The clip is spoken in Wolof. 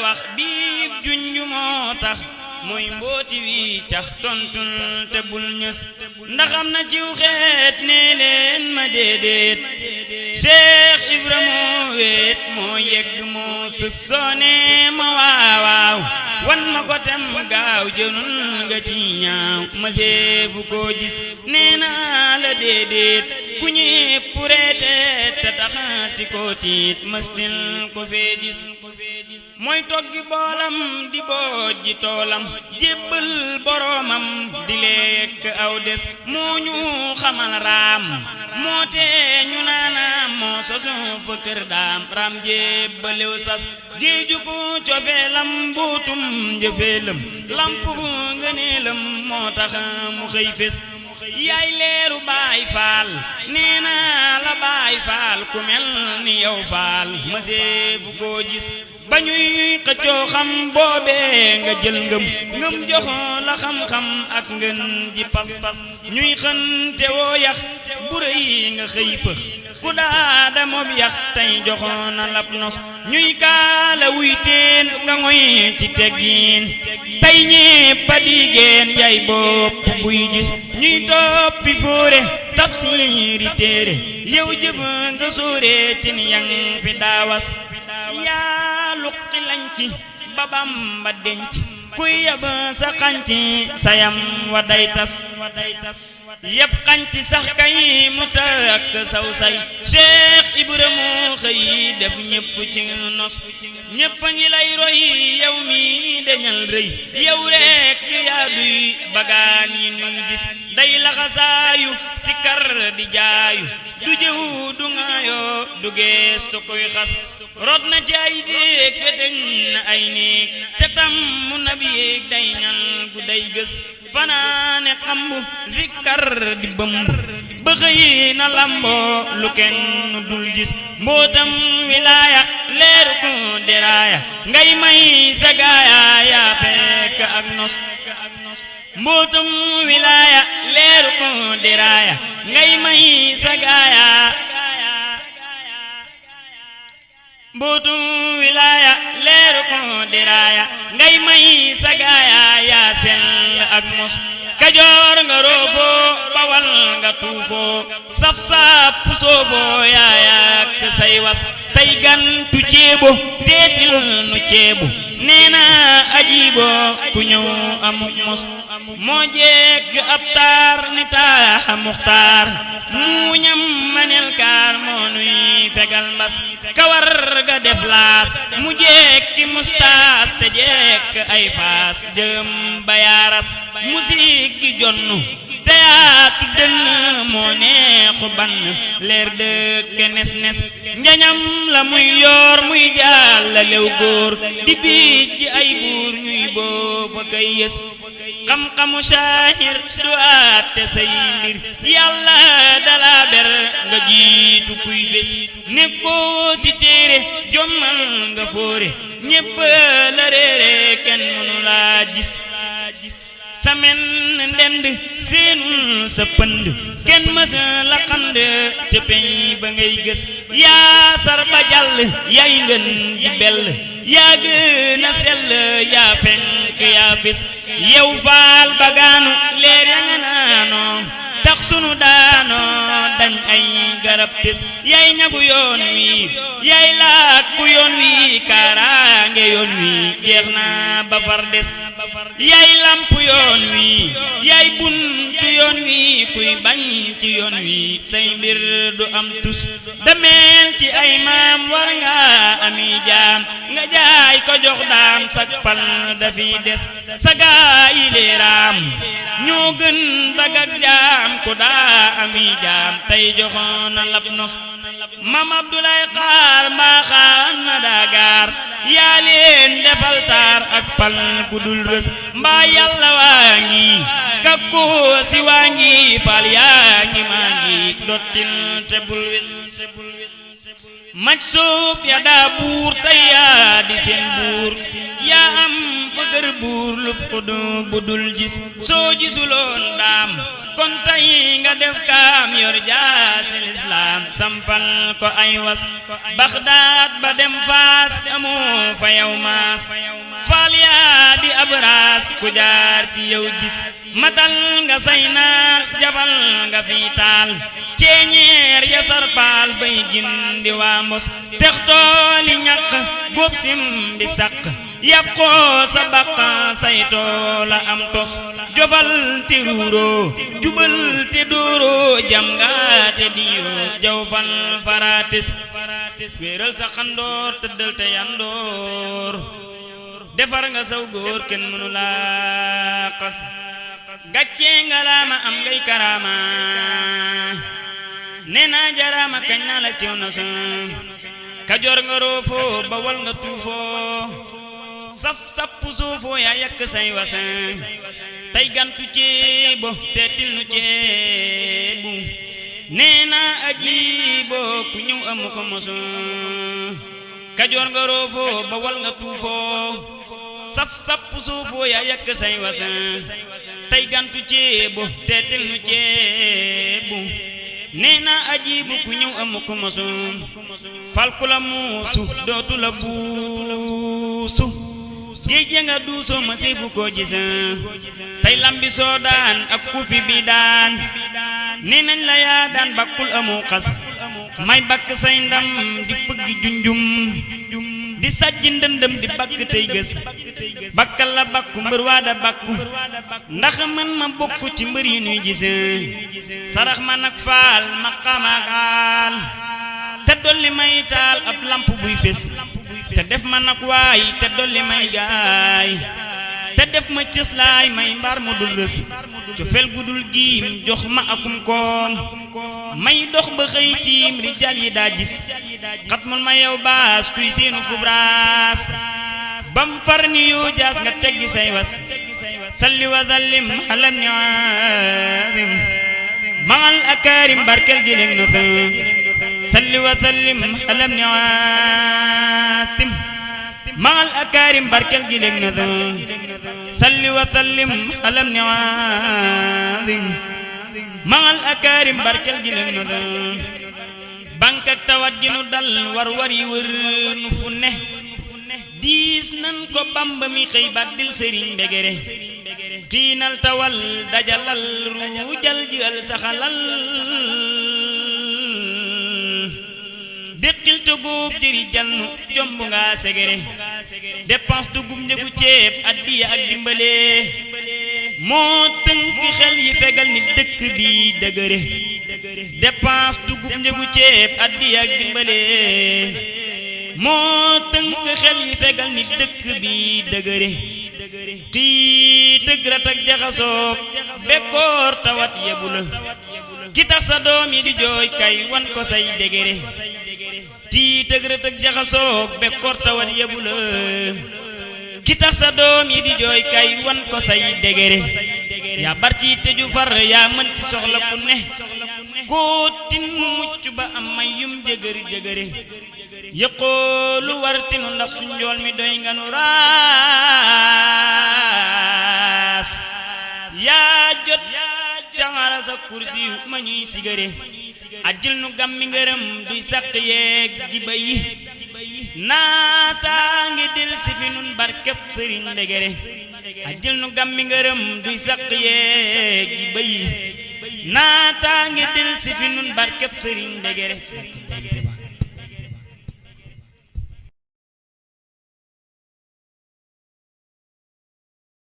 wax biib junju moo tax mooy mbooti wi cax tontul te bul ñës ndaxam na ciw xeet nee leen ma déedéet Cheikh Ibra moo weet moo yegg moo sës soone ma waawaaw wan ma ko tem gaaw jënul nga ci ñaaw ma seefu koo gis nee naa la déedéet ku ñépp reete te taxati koo tiit mëstil ko fee gis mooy toggi boolam di bojji toolam jébbal boroomam di lekk aw des moo ñu xamal raam moo tee ñu naana moo sosu fa kër daam raam jébbalew sas géeju ko cofeelam mbuutum njëfeelam lamp bu ngëneelam moo tax mu xëy fes yaay leeru baay faal nee naa la baay faal ku mel ni yow faal ma seefu koo gis bañuy xëccoo xam boobee nga jël ngëm joxo la xam-xam ak ngën ji pas-pas ñuy xënte woo yax bu rëy nga xëy fëx ku daada moom yax tey joxo na lab nos ñuy kaala wuy teen nga ngoy ci teggiin tey ñépp a digeen yaay bopp buy gis ñuy toppi fóore tafsiiri téere yow jëf nga sóore ci ni yang fi daawas yaa luqi lañ ci babam ba denc kuy yab sa xanci sayam wa day tas yépp xanci sax kay mu takk saw say Cheikh Ibra moo xëy def ñépp ci nos ñépp a ngi lay roy yow mi deñal rëy yow rekk yaa duy bagaan yi nuy gis day laxasaayu sikar di jaayu du jëw du ŋaayoo du geestu koy xas rot na ci ay déeg feteñ na ay néeg ca tam mu nabi yéeg day ñal gu day gës fanaane xambu zikkar di bëmb ba xëy na lamboo lu kenn dul gis mbootam wilaaya leeru ko deraaya ngay may sa gaaya yaa fekk ak nos mbootam wilaaya leeru ko deraaya ngay may sa gaaya mbootum wilaaya leeru ko deraaya ngay may sa gaaya yaa sell ak mos kajoor nga roofoo bawal nga tuufoo saf saf fu soofoo yaa yak say was tey gantu ceebo teetil nu ceebo neena ajibo ku ñëw amuk mos moo jekk ab taar ni taax muxtaar mu ñam manel kaar moo nuy fegal mbas kawar ga def laas mu jekki mustaas te jekk ay faas jëm bayaaras musique gi jonnu teyaatu dënn moo neexu ban leer dëkk nes nes njañam la muy yoor muy jaal la lew góor di biij ji ay buur ñuy boofa kay yës xam-xamu saahir du àtte say mbir yàlla dala ber nga jiitu kuy fes nekkoo ci téere jommal nga fóore ñépp la réere kenn mënu laa gis sa men ndend seenul sa pënd kenn mësa la xand ca pey ba ngay gës yaa sar ba jàll yaay ngën di bell yaa gën a sell yaa penk yaa fis yow faal bagaanu leer ya nga naanoo tax sunu daanoo dañ ay garab tes yaay ñagu yoon wi yaay làkku yoon wi kaaraange yoon wi jeex na ba far des yaay lamp yoon wi yaay buntu yoon wi kuy bañ ci yoon wi say mbir du am tus demeel ci ay maam war nga ami jaam nga jaay ko jox daam sak pal dafi des sa gaa yi leeraam ñoo gën bagak jaam ku daa ami jaam tey joxoon na lab nos mam Abdoulaye Xaar mbaaxaan na daagaar yaa leen defal taar ak pal gudul rës mbaa yàlla waa ngi kakku si waa ngi fal yaa ngi maa ngi dottil te bul wis maj suub ya daa buur tey yaa di seen buur yaa am fëgg kër buur lu xudu budul gis soo gisuloon daam kon tey nga def kaam yor jaasil islam sampal ko ay was Baxdaad ba dem Faas amoo fa yow maas faal yaa di abraas ku jaar ci yow gis matal nga say naal jabal nga fi taal ceeñeer ya sarpaal bay gindi waa mbos tex tooli ñaq góob sim bi saq yàqoo sa baqa saytoo la am tos jofal te ruuroo jubal te dooroo jam nga te diiroo jaw fal faratis wéeral sa xandoor tëddal te yandoor defar nga saw góor kenn mënu la xas gàcce nga laama am ngay karaama nee naa jaraama kañ naa la ciw na sa Kajoor nga roofoo Bawol nga tuufoo saf sapp suufoo yaa yàkk say wasan tey gantu ceebo teetil nu ceebu nee naa ajibo ku ñëw amu ko moso Kajoor nga roofoo Bawol nga tuufoo saf sapp suufoo yaa yàkk say wasan tey gantu ceebo teetil nu ceebu nee na ajibu ku ñëw amu ko moso falku la muusu dootu la buusu géej nga duusoo ma siifu ko gisa tey lambi soo daan ak ku fi bi daan nee nañ la yaa daan bakkul amu xas may bakk say ndam di fëggi junjum di sajj ndëndëm di bakk tey gës bakkal la bakku mbër waa da bakku ndax man ma bokk ci mbër yi nuy gise sarax ma nag faal ma xamaxaal te dolli may taal ab lamp buy fés te def ma nag waay te dolli may gaay te def ma cëslaay may mbaar mu dul rës cofeel gudul giim jox ma akum koom may dox ba xëy tiim rijal yi daa gis xatmul ma yow baas kuy seenu fubraas bam far ni yoo jaas nga teggi say was salli wa sallim xalam ni aadim maal akaarim barkel ji leen na fa salli wa sallim xalam ni aadim maal akaarim barkel ji leen na fa salli wa sallim xalam ni aadim maal akaarim barkel ji leen na fa bank ak tawat gi nu dal war war yi wër nu fu ne diis nan ko Bamba mi xëy baddil sëriñ mbegere xiinal tawal dajalal ruujal jël saxalal déqil tugub jëri jannu jomb nga segere dépense dugub njëgu ceeb addiya ak dimbale moo tënk xel yi fegal ni dëkk bi dëgëre dépense dugub njëgu ceeb addiya ak dimbale moo tënk xel yi fegal ni dëkk bi dëgëre kii tëgrat ak jaxasoog bekkoor tawat yebu la ki tax sa doom yi di jooy kay wan ko say dëgëre tii tëgrat ak jaxasoog bekkoor tawat yebu la ki tax sa doom yi di jooy kay wan ko say dëgëre yaa bar ci tëju far yaa mën ci soxla ku ne koo tin mu mucc ba am may yum jëgër jëgëre yëqoo lu war tinu ndax su njool mi doy nga nu raas yaa jot caxara sa kursi ma ñuy sigare ajjil nu gàmmi ngërëm duy sàq yeeg jiba yi naataa ngi dil si fi nun barkeb sëriñ ndegere ajjil nu gàmmi ngërëm duy sàq yeeg jiba yi naataa ngi dil si fi nun barkeb sëriñ ndegere